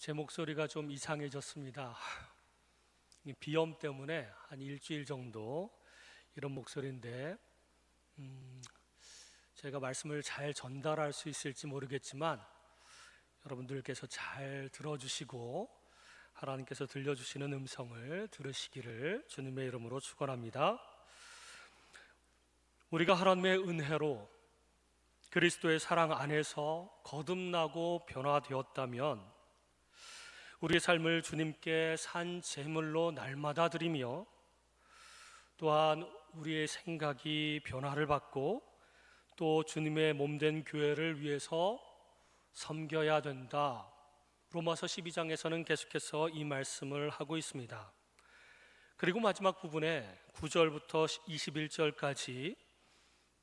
제 목소리가 좀 이상해졌습니다. 비염 때문에 한 일주일 정도 이런 목소리인데 제가 말씀을 잘 전달할 수 있을지 모르겠지만 여러분들께서 잘 들어주시고 하나님께서 들려주시는 음성을 들으시기를 주님의 이름으로 축원합니다. 우리가 하나님의 은혜로 그리스도의 사랑 안에서 거듭나고 변화되었다면 우리의 삶을 주님께 산 제물로 날마다 드리며 또한 우리의 생각이 변화를 받고 또 주님의 몸된 교회를 위해서 섬겨야 된다. 로마서 12장에서는 계속해서 이 말씀을 하고 있습니다. 그리고 마지막 부분에 9절부터 21절까지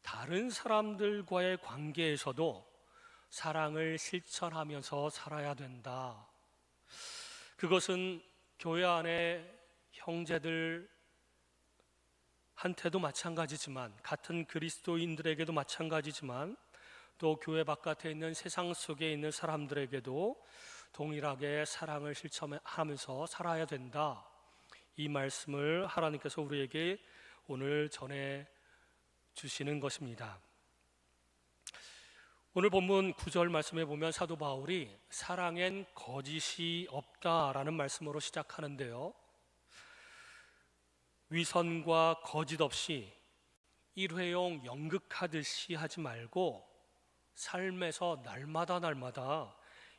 다른 사람들과의 관계에서도 사랑을 실천하면서 살아야 된다. 그것은 교회 안에 형제들한테도 마찬가지지만, 같은 그리스도인들에게도 마찬가지지만, 또 교회 바깥에 있는 세상 속에 있는 사람들에게도 동일하게 사랑을 실천하면서 살아야 된다. 이 말씀을 하나님께서 우리에게 오늘 전해 주시는 것입니다. 오늘 본문 9절 말씀에 보면 사도 바울이 사랑엔 거짓이 없다라는 말씀으로 시작하는데요, 위선과 거짓 없이 일회용 연극하듯이 하지 말고 삶에서 날마다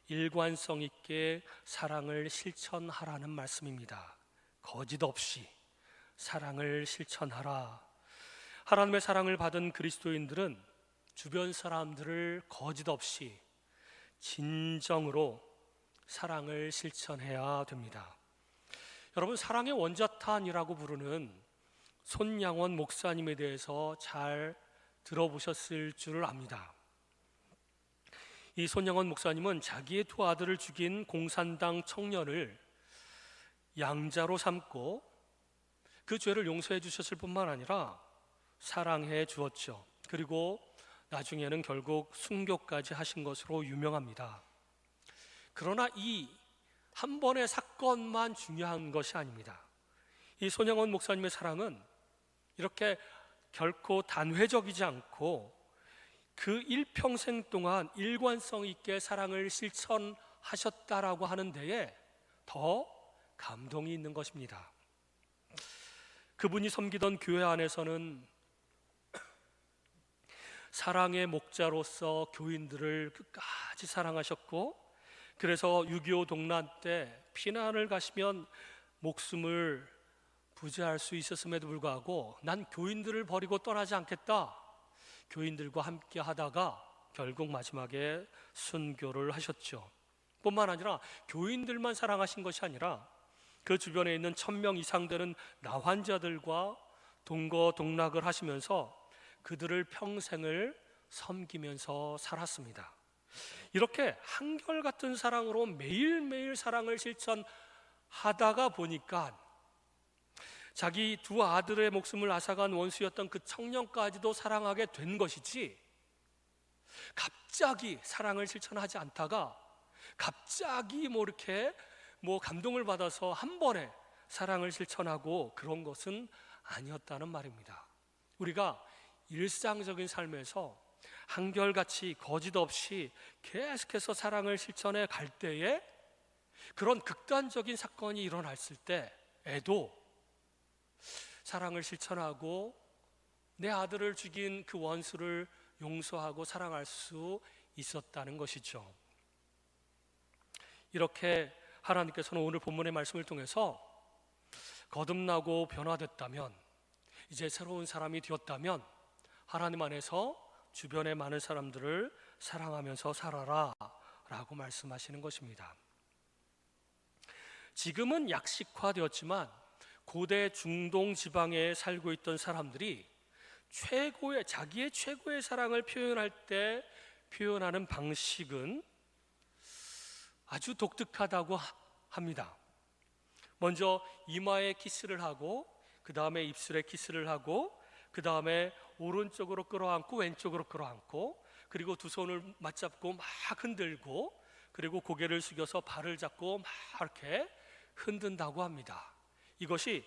일관성 있게 사랑을 실천하라는 말씀입니다. 거짓 없이 사랑을 실천하라. 하나님의 사랑을 받은 그리스도인들은 주변 사람들을 거짓 없이 진정으로 사랑을 실천해야 됩니다. 여러분, 사랑의 원자탄이라고 부르는 손양원 목사님에 대해서 잘 들어보셨을 줄을 압니다. 이 손양원 목사님은 자기의 두 아들을 죽인 공산당 청년을 양자로 삼고 그 죄를 용서해 주셨을 뿐만 아니라 사랑해 주었죠. 그리고 나중에는 결국 순교까지 하신 것으로 유명합니다. 그러나 이 한 번의 사건만 중요한 것이 아닙니다. 이 손양원 목사님의 사랑은 이렇게 결코 단회적이지 않고 그 일평생 동안 일관성 있게 사랑을 실천하셨다라고 하는 데에 더 감동이 있는 것입니다. 그분이 섬기던 교회 안에서는 사랑의 목자로서 교인들을 끝까지 사랑하셨고, 그래서 6.25 동란 때 피난을 가시면 목숨을 부지할 수 있었음에도 불구하고 난 교인들을 버리고 떠나지 않겠다, 교인들과 함께 하다가 결국 마지막에 순교를 하셨죠. 뿐만 아니라 교인들만 사랑하신 것이 아니라 그 주변에 있는 1000명 이상 되는 나환자들과 동거동락을 하시면서 그들을 평생을 섬기면서 살았습니다. 이렇게 한결같은 사랑으로 매일매일 사랑을 실천하다가 보니까 자기 두 아들의 목숨을 앗아간 원수였던 그 청년까지도 사랑하게 된 것이지, 갑자기 사랑을 실천하지 않다가 갑자기 이렇게 감동을 받아서 한 번에 사랑을 실천하고 그런 것은 아니었다는 말입니다. 우리가 일상적인 삶에서 한결같이 거짓 없이 계속해서 사랑을 실천해 갈 때에 그런 극단적인 사건이 일어났을 때에도 사랑을 실천하고 내 아들을 죽인 그 원수를 용서하고 사랑할 수 있었다는 것이죠. 이렇게 하나님께서는 오늘 본문의 말씀을 통해서 거듭나고 변화됐다면, 이제 새로운 사람이 되었다면 하나님 안에서 주변의 많은 사람들을 사랑하면서 살아라 라고 말씀하시는 것입니다. 지금은 약식화되었지만 고대 중동 지방에 살고 있던 사람들이 자기의 최고의 사랑을 표현할 때 표현하는 방식은 아주 독특하다고 합니다. 먼저 이마에 키스를 하고, 그 다음에 입술에 키스를 하고, 그 다음에 오른쪽으로 끌어안고 왼쪽으로 끌어안고, 그리고 두 손을 맞잡고 막 흔들고, 그리고 고개를 숙여서 발을 잡고 막 이렇게 흔든다고 합니다. 이것이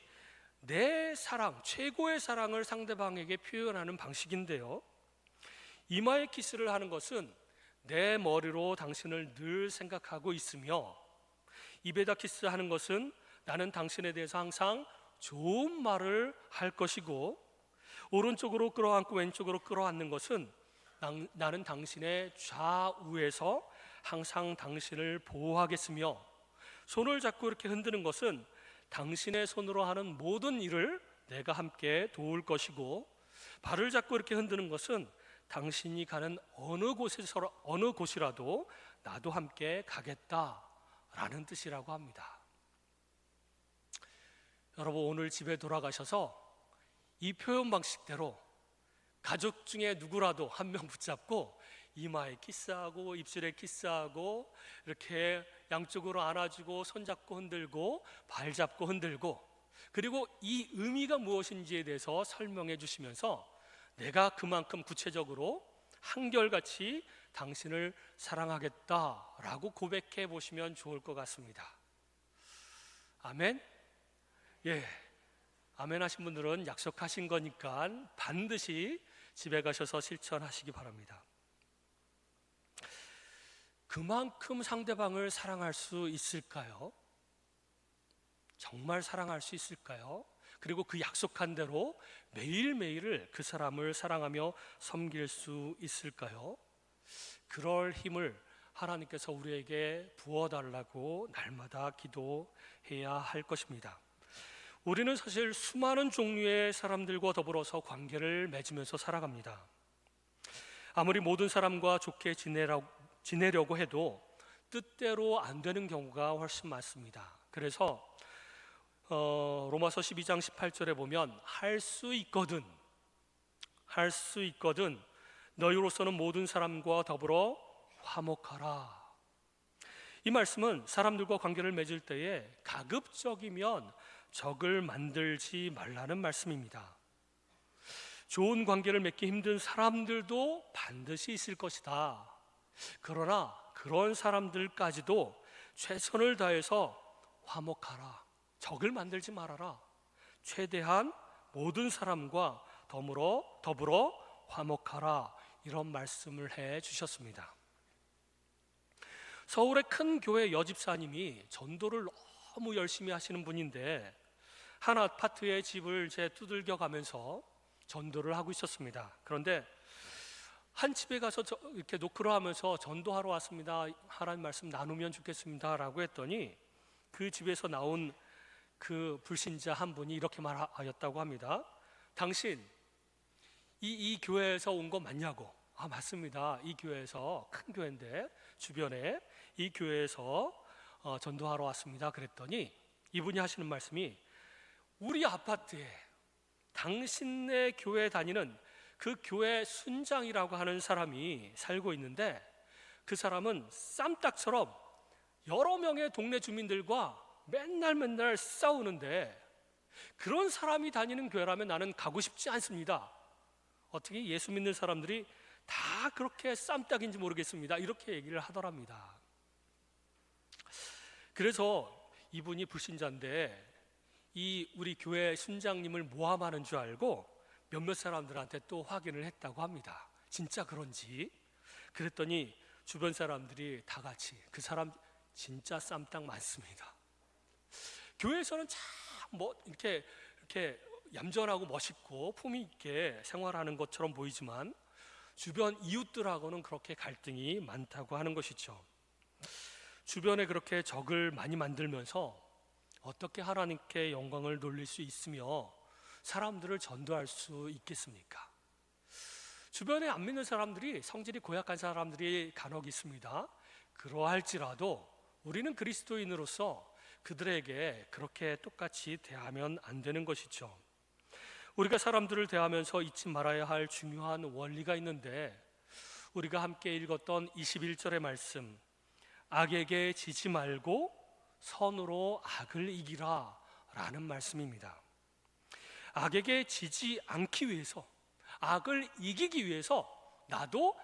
내 사랑, 최고의 사랑을 상대방에게 표현하는 방식인데요, 이마에 키스를 하는 것은 내 머리로 당신을 늘 생각하고 있으며, 입에다 키스하는 것은 나는 당신에 대해서 항상 좋은 말을 할 것이고, 오른쪽으로 끌어안고 왼쪽으로 끌어안는 것은 나는 당신의 좌우에서 항상 당신을 보호하겠으며, 손을 잡고 이렇게 흔드는 것은 당신의 손으로 하는 모든 일을 내가 함께 도울 것이고, 발을 잡고 이렇게 흔드는 것은 당신이 가는 어느 곳이라도 나도 함께 가겠다라는 뜻이라고 합니다. 여러분, 오늘 집에 돌아가셔서 이 표현 방식대로 가족 중에 누구라도 한 명 붙잡고 이마에 키스하고 입술에 키스하고 이렇게 양쪽으로 안아주고 손잡고 흔들고 발 잡고 흔들고, 그리고 이 의미가 무엇인지에 대해서 설명해 주시면서 내가 그만큼 구체적으로 한결같이 당신을 사랑하겠다라고 고백해 보시면 좋을 것 같습니다. 아멘? 예, 아멘 하신 분들은 약속하신 거니까 반드시 집에 가셔서 실천하시기 바랍니다. 그만큼 상대방을 사랑할 수 있을까요? 정말 사랑할 수 있을까요? 그리고 그 약속한 대로 매일매일을 그 사람을 사랑하며 섬길 수 있을까요? 그럴 힘을 하나님께서 우리에게 부어달라고 날마다 기도해야 할 것입니다. 우리는 사실 수많은 종류의 사람들과 더불어서 관계를 맺으면서 살아갑니다. 아무리 모든 사람과 좋게 지내려고 해도 뜻대로 안 되는 경우가 훨씬 많습니다. 그래서 로마서 12장 18절에 보면 할 수 있거든 너희로서는 모든 사람과 더불어 화목하라. 이 말씀은 사람들과 관계를 맺을 때에 가급적이면 적을 만들지 말라는 말씀입니다. 좋은 관계를 맺기 힘든 사람들도 반드시 있을 것이다. 그러나 그런 사람들까지도 최선을 다해서 화목하라, 적을 만들지 말아라, 최대한 모든 사람과 더불어 화목하라, 이런 말씀을 해 주셨습니다. 서울의 큰 교회 여집사님이 전도를 너무 열심히 하시는 분인데 한 아파트의 집을 두들겨 가면서 전도를 하고 있었습니다. 그런데 한 집에 가서 이렇게 노크를 하면서 전도하러 왔습니다, 하나님 말씀 나누면 좋겠습니다 라고 했더니 그 집에서 나온 그 불신자 한 분이 이렇게 말하였다고 합니다. 당신 이 교회에서 온 거 맞냐고. 아, 맞습니다. 이 교회에서, 큰 교회인데 주변에 이 교회에서 전도하러 왔습니다. 그랬더니 이분이 하시는 말씀이, 우리 아파트에 당신네 교회 다니는 그 교회 순장이라고 하는 사람이 살고 있는데 그 사람은 쌈딱처럼 여러 명의 동네 주민들과 맨날 싸우는데 그런 사람이 다니는 교회라면 나는 가고 싶지 않습니다. 어떻게 예수 믿는 사람들이 다 그렇게 쌈딱인지 모르겠습니다, 이렇게 얘기를 하더랍니다. 그래서 이분이 불신자인데 이 우리 교회 순장님을 모함하는 줄 알고 몇몇 사람들한테 또 확인을 했다고 합니다. 진짜 그런지. 그랬더니 주변 사람들이 다 같이 그 사람 진짜 쌈딱 많습니다. 교회에서는 참 이렇게 얌전하고 멋있고 품위 있게 생활하는 것처럼 보이지만 주변 이웃들하고는 그렇게 갈등이 많다고 하는 것이죠. 주변에 그렇게 적을 많이 만들면서 어떻게 하나님께 영광을 돌릴 수 있으며 사람들을 전도할 수 있겠습니까? 주변에 안 믿는 사람들이, 성질이 고약한 사람들이 간혹 있습니다. 그러할지라도 우리는 그리스도인으로서 그들에게 그렇게 똑같이 대하면 안 되는 것이죠. 우리가 사람들을 대하면서 잊지 말아야 할 중요한 원리가 있는데, 우리가 함께 읽었던 21절의 말씀, 악에게 지지 말고 선으로 악을 이기라 라는 말씀입니다. 악에게 지지 않기 위해서, 악을 이기기 위해서 나도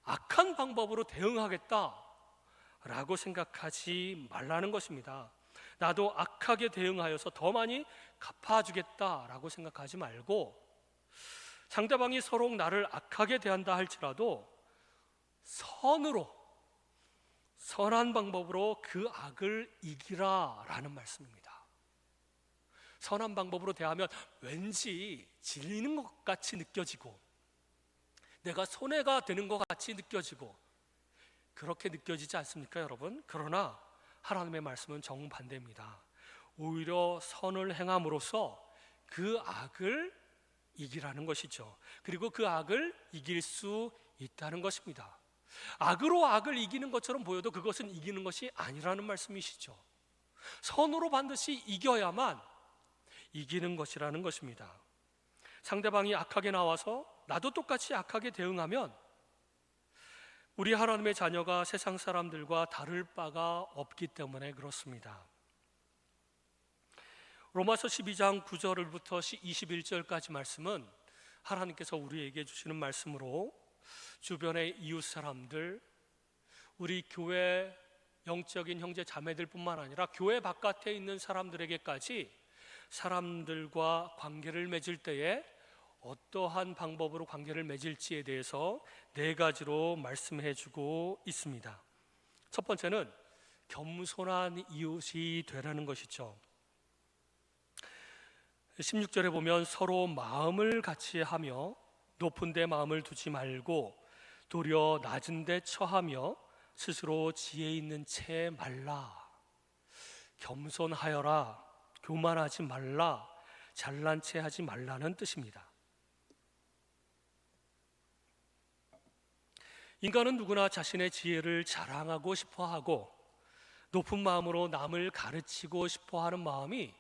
악한 방법으로 대응하겠다, 라고 생각하지 말라는 것입니다. 나도 악하게 대응하여서 더 많이 갚아주겠다라고 생각하지 말고, 상대방이 서로 나를 악하게 대한다 할지라도 선한 방법으로 그 악을 이기라라는 말씀입니다. 선한 방법으로 대하면 왠지 질리는 것 같이 느껴지고 내가 손해가 되는 것 같이 느껴지고 그렇게 느껴지지 않습니까, 여러분? 그러나 하나님의 말씀은 정반대입니다. 오히려 선을 행함으로써 그 악을 이기라는 것이죠. 그리고 그 악을 이길 수 있다는 것입니다. 악으로 악을 이기는 것처럼 보여도 그것은 이기는 것이 아니라는 말씀이시죠. 선으로 반드시 이겨야만 이기는 것이라는 것입니다. 상대방이 악하게 나와서 나도 똑같이 악하게 대응하면 우리 하나님의 자녀가 세상 사람들과 다를 바가 없기 때문에 그렇습니다. 로마서 12장 9절부터 21절까지 말씀은 하나님께서 우리에게 주시는 말씀으로 주변의 이웃 사람들, 우리 교회 영적인 형제 자매들 뿐만 아니라 교회 바깥에 있는 사람들에게까지 사람들과 관계를 맺을 때에 어떠한 방법으로 관계를 맺을지에 대해서 4가지로 말씀해 주고 있습니다. 첫 번째는 겸손한 이웃이 되라는 것이죠. 16절에 보면 서로 마음을 같이 하며 높은 데 마음을 두지 말고 도리어 낮은 데 처하며 스스로 지혜 있는 채 말라. 겸손하여라. 교만하지 말라. 잘난 체 하지 말라는 뜻입니다. 인간은 누구나 자신의 지혜를 자랑하고 싶어하고 높은 마음으로 남을 가르치고 싶어하는 마음이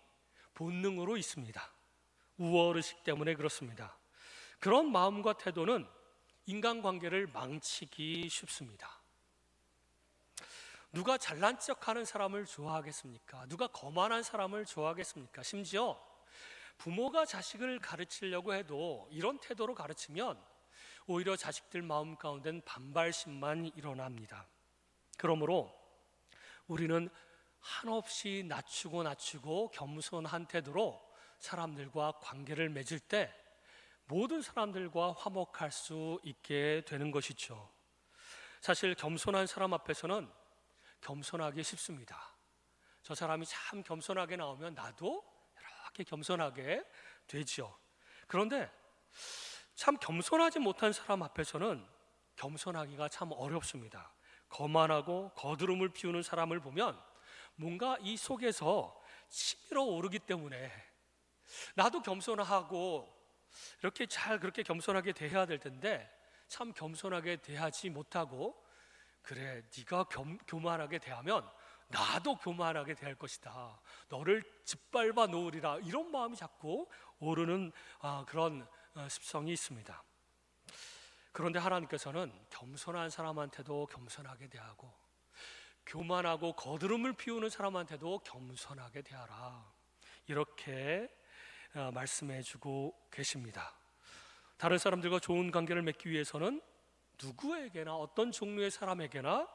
본능으로 있습니다. 우월의식 때문에 그렇습니다. 그런 마음과 태도는 인간관계를 망치기 쉽습니다. 누가 잘난 척하는 사람을 좋아하겠습니까? 누가 거만한 사람을 좋아하겠습니까? 심지어 부모가 자식을 가르치려고 해도 이런 태도로 가르치면 오히려 자식들 마음 가운데는 반발심만 일어납니다. 그러므로 우리는 한없이 낮추고 겸손한 태도로 사람들과 관계를 맺을 때 모든 사람들과 화목할 수 있게 되는 것이죠. 사실 겸손한 사람 앞에서는 겸손하기 쉽습니다. 저 사람이 참 겸손하게 나오면 나도 이렇게 겸손하게 되죠. 그런데 참 겸손하지 못한 사람 앞에서는 겸손하기가 참 어렵습니다. 거만하고 거드름을 피우는 사람을 보면 뭔가 이 속에서 치밀어 오르기 때문에 나도 겸손하고 이렇게 잘 그렇게 겸손하게 대해야 될 텐데 참 겸손하게 대하지 못하고 그래 네가 교만하게 대하면 나도 교만하게 대할 것이다. 너를 짓밟아 놓으리라. 이런 마음이 자꾸 오르는 그런 습성이 있습니다. 그런데 하나님께서는 겸손한 사람한테도 겸손하게 대하고 교만하고 거드름을 피우는 사람한테도 겸손하게 대하라. 이렇게 말씀해 주고 계십니다. 다른 사람들과 좋은 관계를 맺기 위해서는 누구에게나 어떤 종류의 사람에게나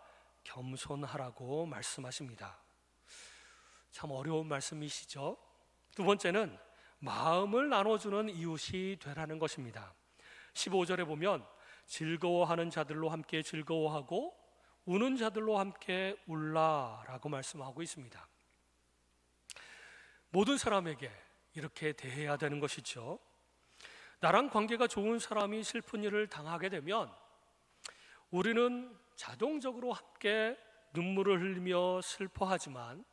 겸손하라고 말씀하십니다. 참 어려운 말씀이시죠. 두 번째는 마음을 나눠주는 이웃이 되라는 것입니다. 15절에 보면 즐거워하는 자들로 함께 즐거워하고 우는 자들로 함께 울라라고 말씀하고 있습니다. 모든 사람에게 이렇게 대해야 되는 것이죠. 나랑 관계가 좋은 사람이 슬픈 일을 당하게 되면 우리는 자동적으로 함께 눈물을 흘리며 슬퍼하지만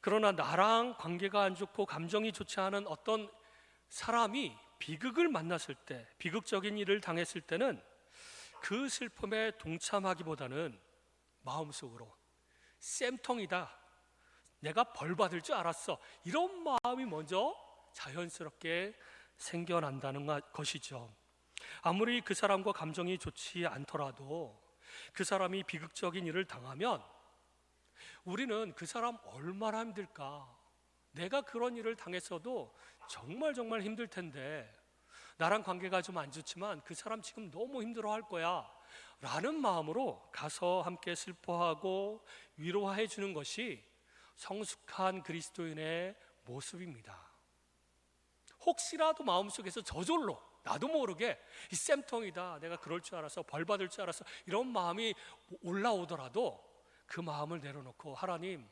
그러나 나랑 관계가 안 좋고 감정이 좋지 않은 어떤 사람이 비극을 만났을 때, 비극적인 일을 당했을 때는 그 슬픔에 동참하기보다는 마음속으로 쌤통이다, 내가 벌 받을 줄 알았어, 이런 마음이 먼저 자연스럽게 생겨난다는 것이죠. 아무리 그 사람과 감정이 좋지 않더라도 그 사람이 비극적인 일을 당하면 우리는 그 사람 얼마나 힘들까, 내가 그런 일을 당했어도 정말 힘들 텐데 나랑 관계가 좀 안 좋지만 그 사람 지금 너무 힘들어할 거야 라는 마음으로 가서 함께 슬퍼하고 위로해 주는 것이 성숙한 그리스도인의 모습입니다. 혹시라도 마음속에서 저절로 나도 모르게 이 쌤통이다, 내가 그럴 줄 알았어, 벌 받을 줄 알았어, 이런 마음이 올라오더라도 그 마음을 내려놓고, 하나님,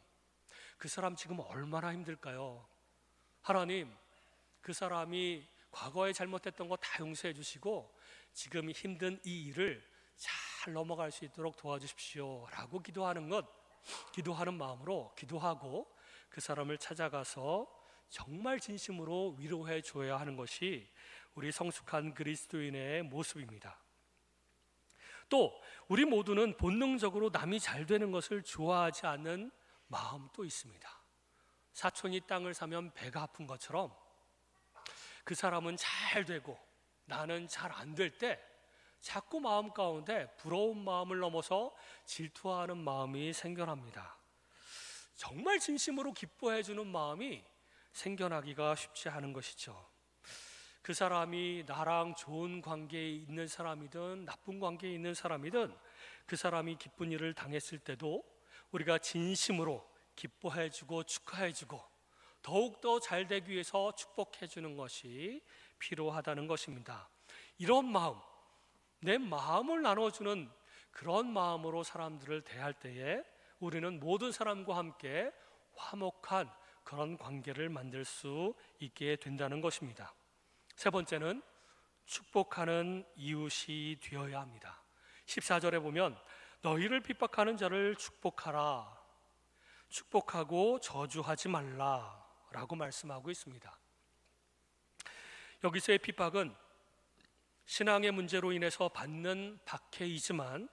그 사람 지금 얼마나 힘들까요? 하나님, 그 사람이 과거에 잘못했던 거 다 용서해 주시고 지금 힘든 이 일을 잘 넘어갈 수 있도록 도와주십시오 라고 기도하는 마음으로 기도하고 그 사람을 찾아가서 정말 진심으로 위로해 줘야 하는 것이 우리 성숙한 그리스도인의 모습입니다. 또 우리 모두는 본능적으로 남이 잘 되는 것을 좋아하지 않는 마음도 있습니다. 사촌이 땅을 사면 배가 아픈 것처럼 그 사람은 잘 되고 나는 잘 안 될 때 자꾸 마음 가운데 부러운 마음을 넘어서 질투하는 마음이 생겨납니다. 정말 진심으로 기뻐해 주는 마음이 생겨나기가 쉽지 않은 것이죠. 그 사람이 나랑 좋은 관계에 있는 사람이든 나쁜 관계에 있는 사람이든 그 사람이 기쁜 일을 당했을 때도 우리가 진심으로 기뻐해 주고 축하해 주고 더욱더 잘 되기 위해서 축복해 주는 것이 필요하다는 것입니다. 이런 마음, 내 마음을 나눠주는 그런 마음으로 사람들을 대할 때에 우리는 모든 사람과 함께 화목한 그런 관계를 만들 수 있게 된다는 것입니다. 세 번째는 축복하는 이웃이 되어야 합니다. 14절에 보면 너희를 핍박하는 자를 축복하라, 축복하고 저주하지 말라 라고 말씀하고 있습니다. 여기서의 핍박은 신앙의 문제로 인해서 받는 박해이지만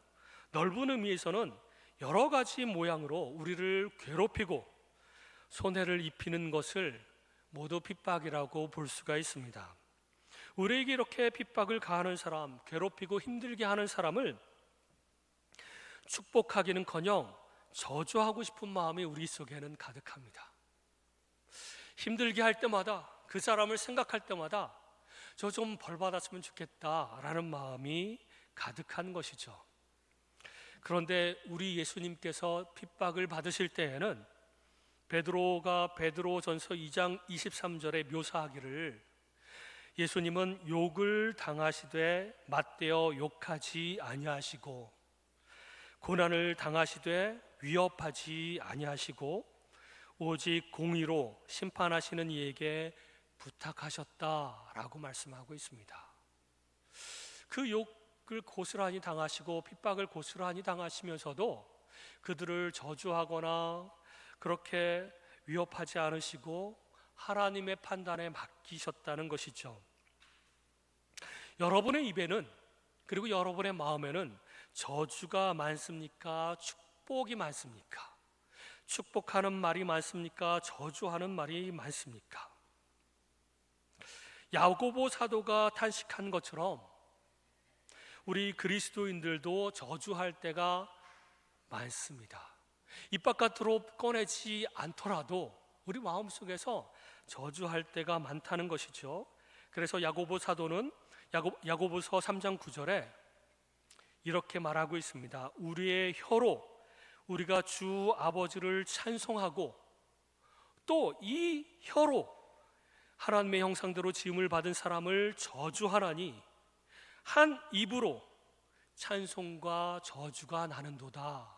넓은 의미에서는 여러 가지 모양으로 우리를 괴롭히고 손해를 입히는 것을 모두 핍박이라고 볼 수가 있습니다. 우리에게 이렇게 핍박을 가하는 사람, 괴롭히고 힘들게 하는 사람을 축복하기는커녕 저주하고 싶은 마음이 우리 속에는 가득합니다. 힘들게 할 때마다, 그 사람을 생각할 때마다 저 좀 벌 받았으면 좋겠다라는 마음이 가득한 것이죠. 그런데 우리 예수님께서 핍박을 받으실 때에는 베드로가 베드로전서 2장 23절에 묘사하기를 예수님은 욕을 당하시되 맞대어 욕하지 아니하시고 고난을 당하시되 위협하지 아니하시고 오직 공의로 심판하시는 이에게 부탁하셨다라고 말씀하고 있습니다. 그 욕을 고스란히 당하시고 핍박을 고스란히 당하시면서도 그들을 저주하거나 그렇게 위협하지 않으시고 하나님의 판단에 맡기셨다는 것이죠. 여러분의 입에는, 그리고 여러분의 마음에는 저주가 많습니까? 축복이 많습니까? 축복하는 말이 많습니까? 저주하는 말이 많습니까? 야고보 사도가 탄식한 것처럼 우리 그리스도인들도 저주할 때가 많습니다. 입 바깥으로 꺼내지 않더라도 우리 마음속에서 저주할 때가 많다는 것이죠. 그래서 야고보 사도는 야고보서 3장 9절에 이렇게 말하고 있습니다. 우리의 혀로 우리가 주 아버지를 찬송하고 또 이 혀로 하나님의 형상대로 지음을 받은 사람을 저주하나니 한 입으로 찬송과 저주가 나는도다.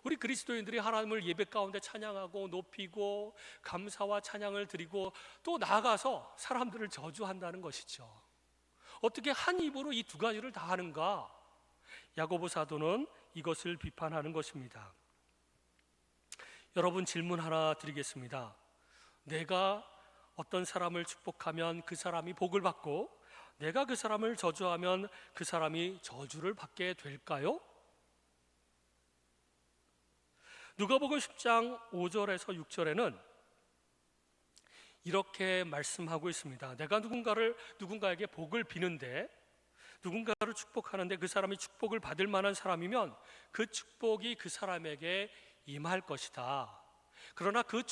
우리 그리스도인들이 하나님을 예배 가운데 찬양하고 높이고 감사와 찬양을 드리고 또 나아가서 사람들을 저주한다는 것이죠. 어떻게 한 입으로 이 두 가지를 다 하는가? 야고보 사도는 이것을 비판하는 것입니다. 여러분, 질문 하나 드리겠습니다. 내가 어떤 사람을 축복하면 그 사람이 복을 받고 내가 그 사람을 저주하면 그 사람이 저주를 받게 될까요? 누가복음 10장 5절에서 6절에는 이렇게 말씀하고 있습니다. 내가 누군가에게 복을 비는데, 누군가를 축복하는데 그 사람이 축복을 받을 만한 사람이면 그 축복이 그 사람에게 임할 것이다. 그러나 그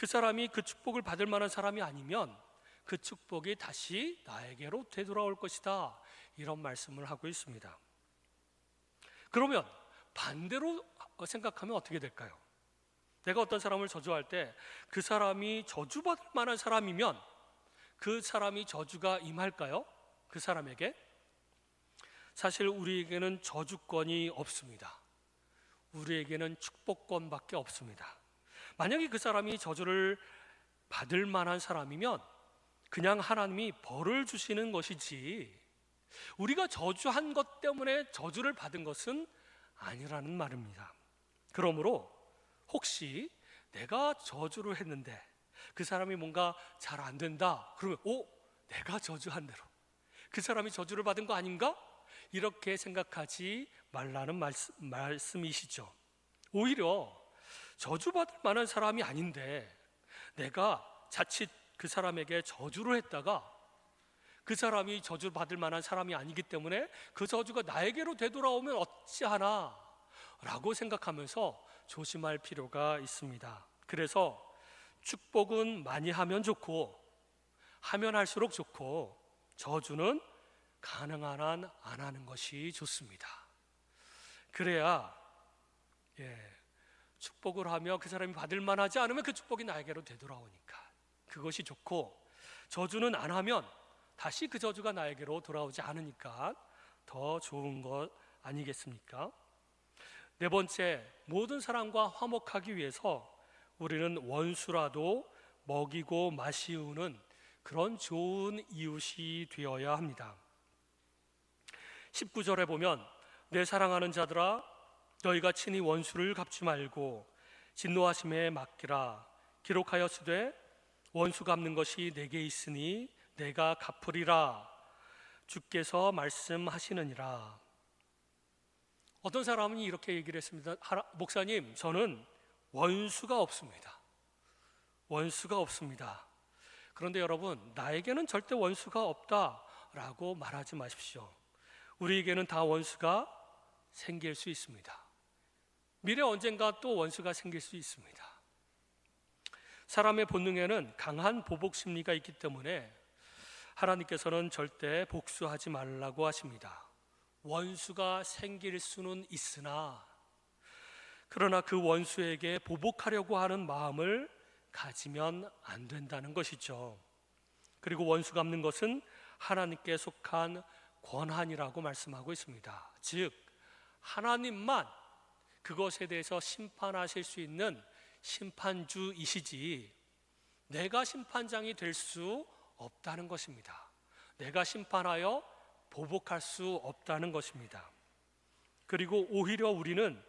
사람이 그 축복을 받을 만한 사람이 아니면 그 축복이 다시 나에게로 되돌아올 것이다. 이런 말씀을 하고 있습니다. 그러면 반대로 생각하면 어떻게 될까요? 내가 어떤 사람을 저주할 때 그 사람이 저주받을 만한 사람이면 그 사람이 저주가 임할까요? 그 사람에게? 사실 우리에게는 저주권이 없습니다. 우리에게는 축복권밖에 없습니다. 만약에 그 사람이 저주를 받을 만한 사람이면 그냥 하나님이 벌을 주시는 것이지 우리가 저주한 것 때문에 저주를 받은 것은 아니라는 말입니다. 그러므로 혹시 내가 저주를 했는데 그 사람이 뭔가 잘 안 된다 그러면 내가 저주한 대로 그 사람이 저주를 받은 거 아닌가? 이렇게 생각하지 말라는 말씀이시죠. 오히려 저주받을 만한 사람이 아닌데 내가 자칫 그 사람에게 저주를 했다가 그 사람이 저주받을 만한 사람이 아니기 때문에 그 저주가 나에게로 되돌아오면 어찌하나 라고 생각하면서 조심할 필요가 있습니다. 그래서 축복은 많이 하면 좋고 하면 할수록 좋고 저주는 가능한 한 안 하는 것이 좋습니다. 그래야 축복을 하며 그 사람이 받을 만하지 않으면 그 축복이 나에게로 되돌아오니까 그것이 좋고, 저주는 안 하면 다시 그 저주가 나에게로 돌아오지 않으니까 더 좋은 것 아니겠습니까? 네 번째, 모든 사람과 화목하기 위해서 우리는 원수라도 먹이고 마시우는 그런 좋은 이웃이 되어야 합니다. 19절에 보면 내 사랑하는 자들아 너희가 친히 원수를 갚지 말고 진노하심에 맡기라. 기록하였으되 원수 갚는 것이 내게 있으니 내가 갚으리라. 주께서 말씀하시느니라. 어떤 사람은 이렇게 얘기를 했습니다. 목사님, 저는 원수가 없습니다. 원수가 없습니다. 그런데 여러분, 나에게는 절대 원수가 없다라고 말하지 마십시오. 우리에게는 다 원수가 생길 수 있습니다. 미래 언젠가 또 원수가 생길 수 있습니다. 사람의 본능에는 강한 보복 심리가 있기 때문에 하나님께서는 절대 복수하지 말라고 하십니다. 원수가 생길 수는 있으나 그러나 그 원수에게 보복하려고 하는 마음을 가지면 안 된다는 것이죠. 그리고 원수 갚는 것은 하나님께 속한 권한이라고 말씀하고 있습니다. 즉 하나님만 그것에 대해서 심판하실 수 있는 심판주이시지 내가 심판장이 될 수 없다는 것입니다. 내가 심판하여 보복할 수 없다는 것입니다. 그리고 오히려 우리는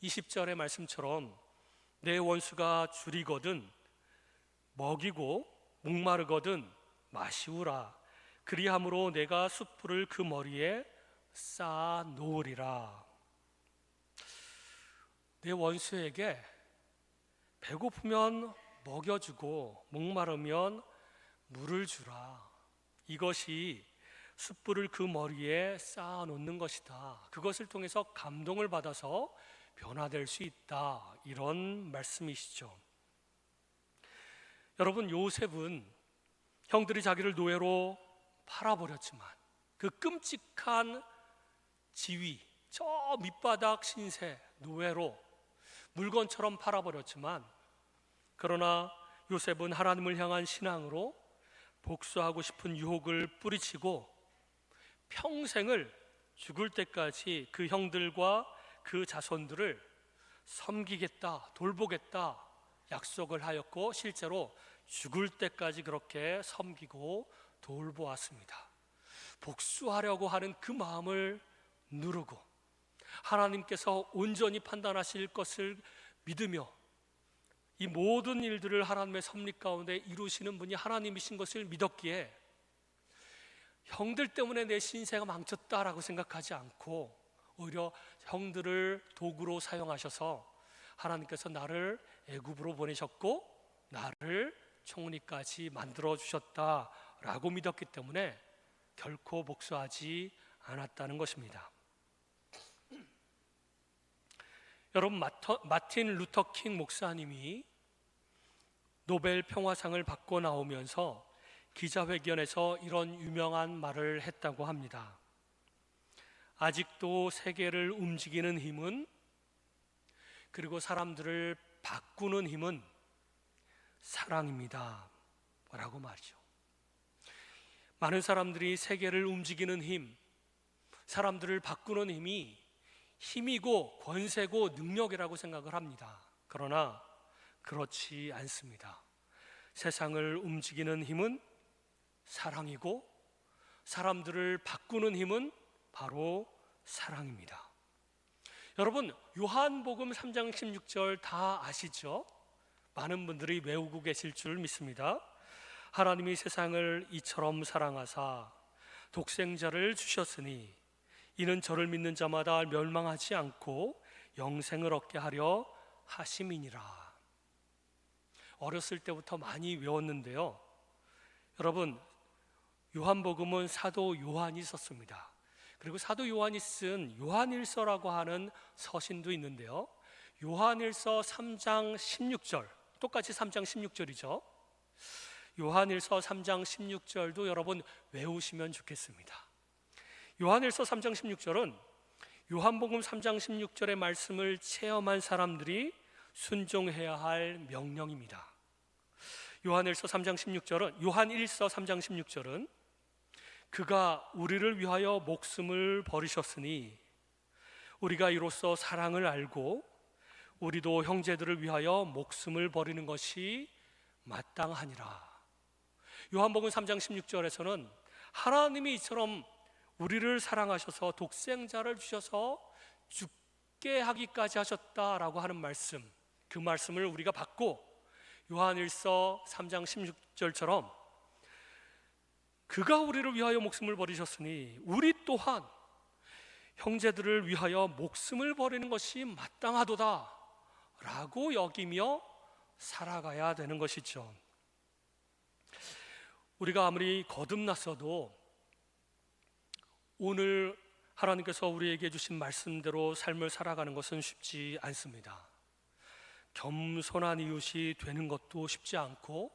20절의 말씀처럼 내 원수가 줄이거든 먹이고 목마르거든 마시우라. 그리함으로 내가 숯불을 그 머리에 쌓아 놓으리라. 내 원수에게 배고프면 먹여주고 목마르면 물을 주라. 이것이 숯불을 그 머리에 쌓아 놓는 것이다. 그것을 통해서 감동을 받아서 변화될 수 있다. 이런 말씀이시죠. 여러분, 요셉은 형들이 자기를 노예로 팔아버렸지만 그 끔찍한 지위, 저 밑바닥 신세 노예로 물건처럼 팔아버렸지만 그러나 요셉은 하나님을 향한 신앙으로 복수하고 싶은 유혹을 뿌리치고 평생을 죽을 때까지 그 형들과 그 자손들을 섬기겠다, 돌보겠다 약속을 하였고 실제로 죽을 때까지 그렇게 섬기고 돌보았습니다. 복수하려고 하는 그 마음을 누르고 하나님께서 온전히 판단하실 것을 믿으며 이 모든 일들을 하나님의 섭리 가운데 이루시는 분이 하나님이신 것을 믿었기에 형들 때문에 내 신세가 망쳤다라고 생각하지 않고 오히려 형들을 도구로 사용하셔서 하나님께서 나를 애굽으로 보내셨고 나를 총리까지 만들어 주셨다라고 믿었기 때문에 결코 복수하지 않았다는 것입니다. 여러분, 마틴 루터 킹 목사님이 노벨 평화상을 받고 나오면서 기자회견에서 이런 유명한 말을 했다고 합니다. 아직도 세계를 움직이는 힘은, 그리고 사람들을 바꾸는 힘은 사랑입니다 라고 말이죠. 많은 사람들이 세계를 움직이는 힘, 사람들을 바꾸는 힘이 힘이고 권세고 능력이라고 생각을 합니다. 그러나 그렇지 않습니다. 세상을 움직이는 힘은 사랑이고 사람들을 바꾸는 힘은 바로 사랑입니다. 여러분, 요한복음 3장 16절 다 아시죠? 많은 분들이 외우고 계실 줄 믿습니다. 하나님이 세상을 이처럼 사랑하사 독생자를 주셨으니 이는 저를 믿는 자마다 멸망하지 않고 영생을 얻게 하려 하심이니라. 어렸을 때부터 많이 외웠는데요, 여러분, 요한복음은 사도 요한이 썼습니다. 그리고 사도 요한이 쓴 요한일서라고 하는 서신도 있는데요, 요한일서 3장 16절, 똑같이 3장 16절이죠. 요한일서 3장 16절도 여러분 외우시면 좋겠습니다. 요한일서 3장 16절은 요한복음 3장 16절의 말씀을 체험한 사람들이 순종해야 할 명령입니다. 요한일서 3장 16절은, 요한일서 3장 16절은 그가 우리를 위하여 목숨을 버리셨으니 우리가 이로써 사랑을 알고 우리도 형제들을 위하여 목숨을 버리는 것이 마땅하니라. 요한복음 3장 16절에서는 하나님이 이처럼 우리를 사랑하셔서 독생자를 주셔서 죽게 하기까지 하셨다라고 하는 말씀, 그 말씀을 우리가 받고 요한일서 3장 16절처럼 그가 우리를 위하여 목숨을 버리셨으니 우리 또한 형제들을 위하여 목숨을 버리는 것이 마땅하도다 라고 여기며 살아가야 되는 것이죠. 우리가 아무리 거듭났어도 오늘 하나님께서 우리에게 주신 말씀대로 삶을 살아가는 것은 쉽지 않습니다. 겸손한 이웃이 되는 것도 쉽지 않고,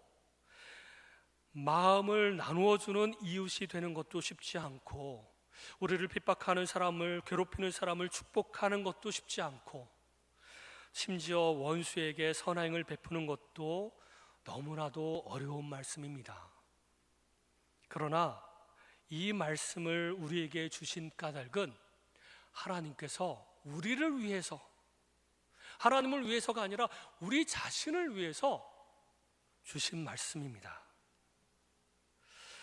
마음을 나누어주는 이웃이 되는 것도 쉽지 않고, 우리를 핍박하는 사람을, 괴롭히는 사람을 축복하는 것도 쉽지 않고, 심지어 원수에게 선행을 베푸는 것도 너무나도 어려운 말씀입니다. 그러나 이 말씀을 우리에게 주신 까닭은 하나님께서 우리를 위해서, 하나님을 위해서가 아니라 우리 자신을 위해서 주신 말씀입니다.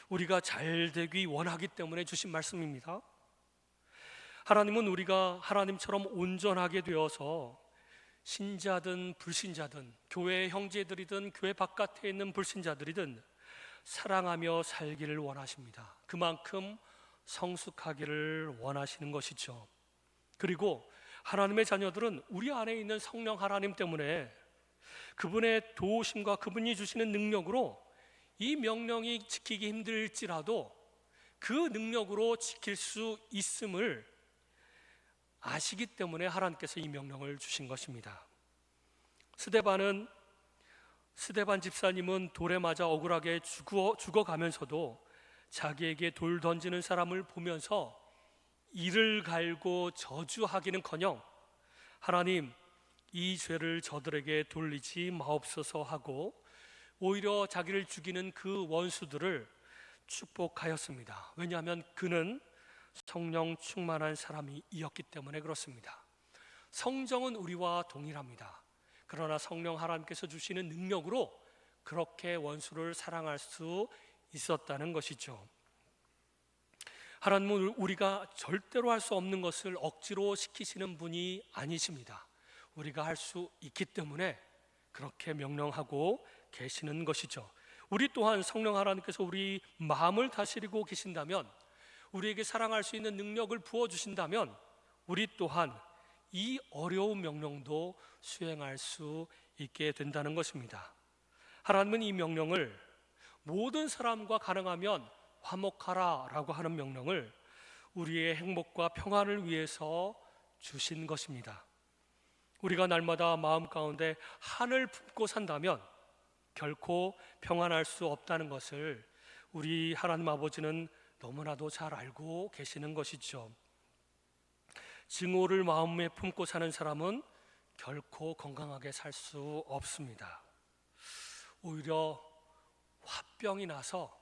우리가 잘 되기 원하기 때문에 주신 말씀입니다. 하나님은 우리가 하나님처럼 온전하게 되어서 신자든 불신자든, 교회 형제들이든 교회 바깥에 있는 불신자들이든 사랑하며 살기를 원하십니다. 그만큼 성숙하기를 원하시는 것이죠. 그리고 하나님의 자녀들은 우리 안에 있는 성령 하나님 때문에 그분의 도우심과 그분이 주시는 능력으로 이 명령이 지키기 힘들지라도 그 능력으로 지킬 수 있음을 아시기 때문에 하나님께서 이 명령을 주신 것입니다. 스데반 집사님은 돌에 맞아 억울하게 죽어가면서도 자기에게 돌 던지는 사람을 보면서 이를 갈고 저주하기는커녕 하나님, 이 죄를 저들에게 돌리지 마옵소서 하고 오히려 자기를 죽이는 그 원수들을 축복하였습니다. 왜냐하면 그는 성령 충만한 사람이었기 때문에 그렇습니다. 성정은 우리와 동일합니다. 그러나 성령 하나님께서 주시는 능력으로 그렇게 원수를 사랑할 수 있었다는 것이죠. 하나님은 우리가 절대로 할 수 없는 것을 억지로 시키시는 분이 아니십니다. 우리가 할 수 있기 때문에 그렇게 명령하고 계시는 것이죠. 우리 또한 성령 하나님께서 우리 마음을 다스리고 계신다면, 우리에게 사랑할 수 있는 능력을 부어주신다면 우리 또한 이 어려운 명령도 수행할 수 있게 된다는 것입니다. 하나님은 이 명령을, 모든 사람과 가능하면 화목하라 라고 하는 명령을 우리의 행복과 평안을 위해서 주신 것입니다. 우리가 날마다 마음 가운데 한을 품고 산다면 결코 평안할 수 없다는 것을 우리 하나님 아버지는 너무나도 잘 알고 계시는 것이죠. 증오를 마음에 품고 사는 사람은 결코 건강하게 살 수 없습니다. 오히려 화병이 나서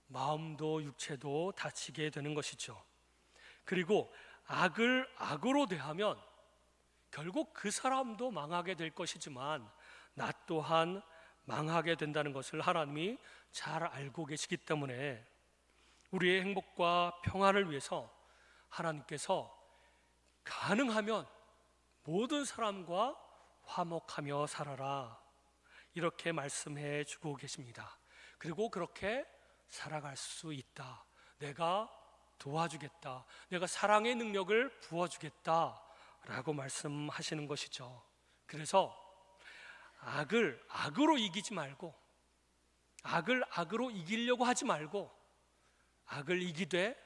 마음도 육체도 다치게 되는 것이죠. 그리고 악을 악으로 대하면 결국 그 사람도 망하게 될 것이지만 나 또한 망하게 된다는 것을 하나님이 잘 알고 계시기 때문에 우리의 행복과 평안을 위해서 하나님께서 가능하면 모든 사람과 화목하며 살아라, 이렇게 말씀해 주고 계십니다. 그리고 그렇게 살아갈 수 있다, 내가 도와주겠다, 내가 사랑의 능력을 부어주겠다 라고 말씀하시는 것이죠. 그래서 악을 악으로 이기지 말고, 악을 악으로 이기려고 하지 말고, 악을 이기되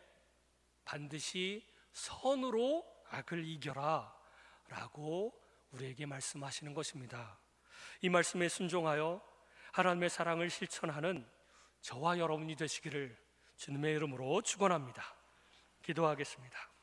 반드시 선으로 악을 이겨라 라고 우리에게 말씀하시는 것입니다. 이 말씀에 순종하여 하나님의 사랑을 실천하는 저와 여러분이 되시기를 주님의 이름으로 축원합니다. 기도하겠습니다.